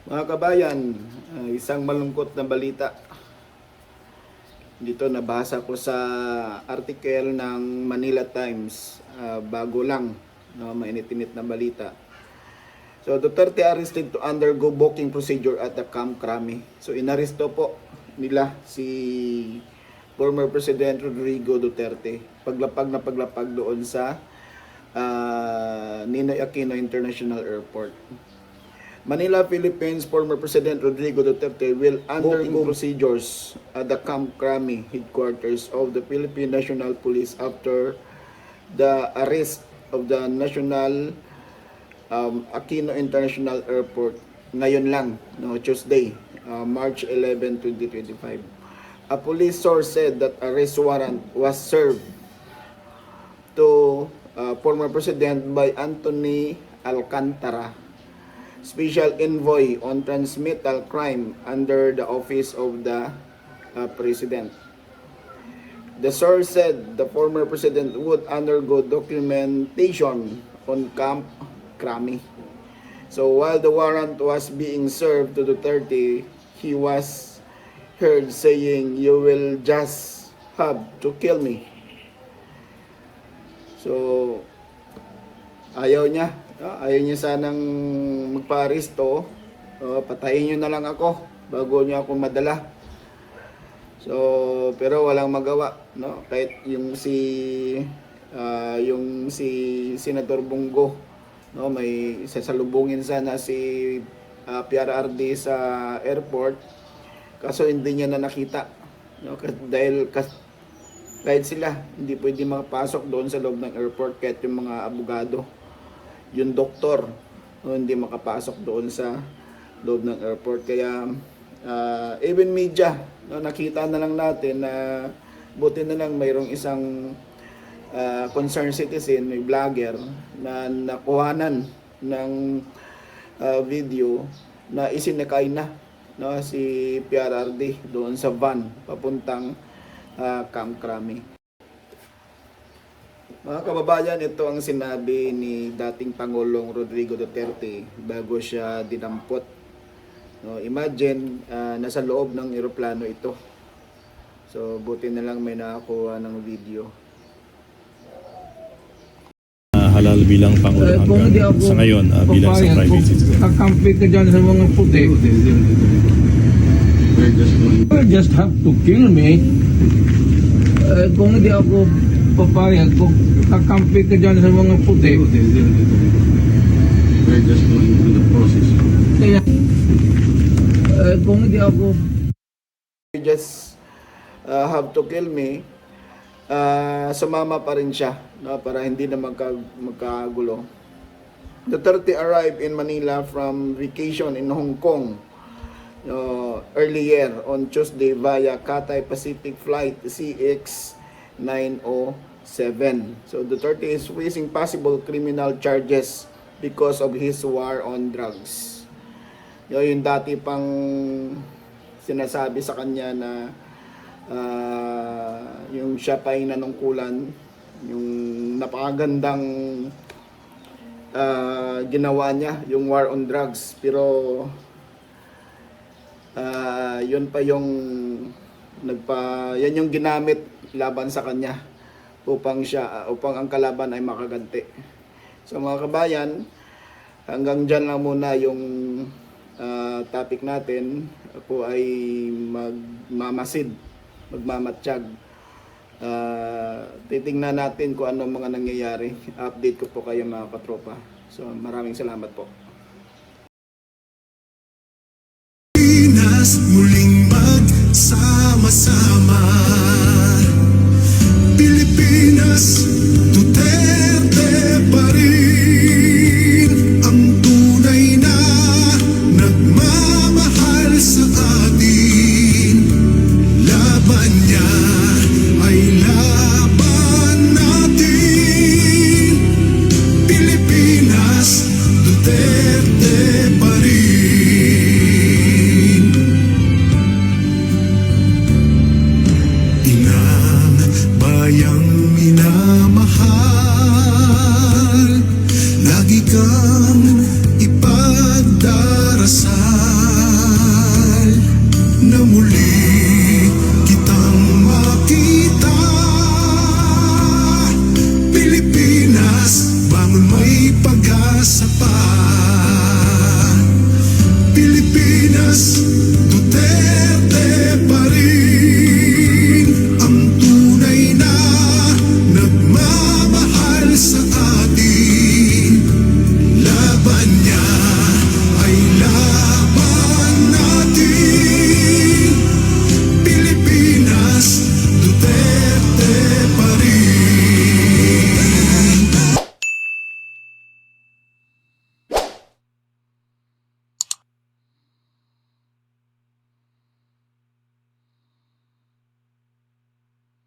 Mga kabayan, isang malungkot na balita. Dito nabasa ko sa article ng Manila Times, bago lang, no, mainit-init na balita. So Duterte arrested to undergo booking procedure at the Camp Crame. So inaresto po nila si former President Rodrigo Duterte. Paglapag doon sa Ninoy Aquino International Airport. Manila, Philippines, former President Rodrigo Duterte will undergo procedures at the Camp Crame headquarters of the Philippine National Police after the arrest of the National Aquino International Airport ngayon lang, no, Tuesday, March 11, 2025. A police source said that arrest warrant was served to former President by Anthony Alcantara, Special Envoy on Transmittal Crime under the Office of the President. The source said the former President would undergo documentation on Camp Crame. So while the warrant was being served to Duterte, he was heard saying, "You will just have to kill me." So ayaw niya sanang magpa-aresto. Patayin niyo na lang ako bago niyo ako madala. So pero walang magawa, no, kahit yung si Senator Bongo, no, may sasalubungin sana si PRRD sa airport, kaso hindi niya na nakita, no, dahil kahit sila hindi pwede makapasok doon sa loob ng airport, kahit yung mga abogado, yung doktor, no, hindi makapasok doon sa loob ng airport. Kaya even media, no, nakita na lang natin na buti na lang mayroong isang concerned citizen, may vlogger na nakuhanan ng video na isinakay na, no, si PRRD doon sa van papuntang Camp Crame. Mga kababayan, ito ang sinabi ni dating Pangulong Rodrigo Duterte bago siya dinampot. No, imagine, nasa loob ng eroplano ito. So buti na lang may nakakuha ng video. Halal bilang Pangulo hanggang sa ngayon, bilang sa private citizen. Kakampi ka dyan sa mga puti. You just have to kill me. Kung hindi ako papayag, kung kakampi ka dyan sa mga puti. We're just going through the process. Kaya, kung hindi ako... You just have to kill me. Sumama pa rin siya, no, para hindi na magkagulo. Duterte arrived in Manila from vacation in Hong Kong earlier on Tuesday via Cathay Pacific flight CX-907. So Duterte is facing possible criminal charges because of his war on drugs. Yung dati pang sinasabi sa kanya na yung siya pa ay nanungkulan, yung napakagandang ginawa niya, yung war on drugs, pero yun pa yung yan yung ginamit laban sa kanya upang ang kalaban ay makaganti. So mga kabayan, hanggang dyan lang muna yung topic natin. Ako ay magmamatsyag. Titingnan natin kung ano mga nangyayari. Update ko po kayo mga katropa. So maraming salamat po. Pinas muling magsama-sama. Pilipinas, Duterte pa rin ang tunay na nagmamahal sa atin. Laban niya ay laban natin. Pilipinas, Duterte pa rin. Inang bayang minamahal, lagi kang ipadarasal. Bangon, may pag-asa pa. Pilipinas,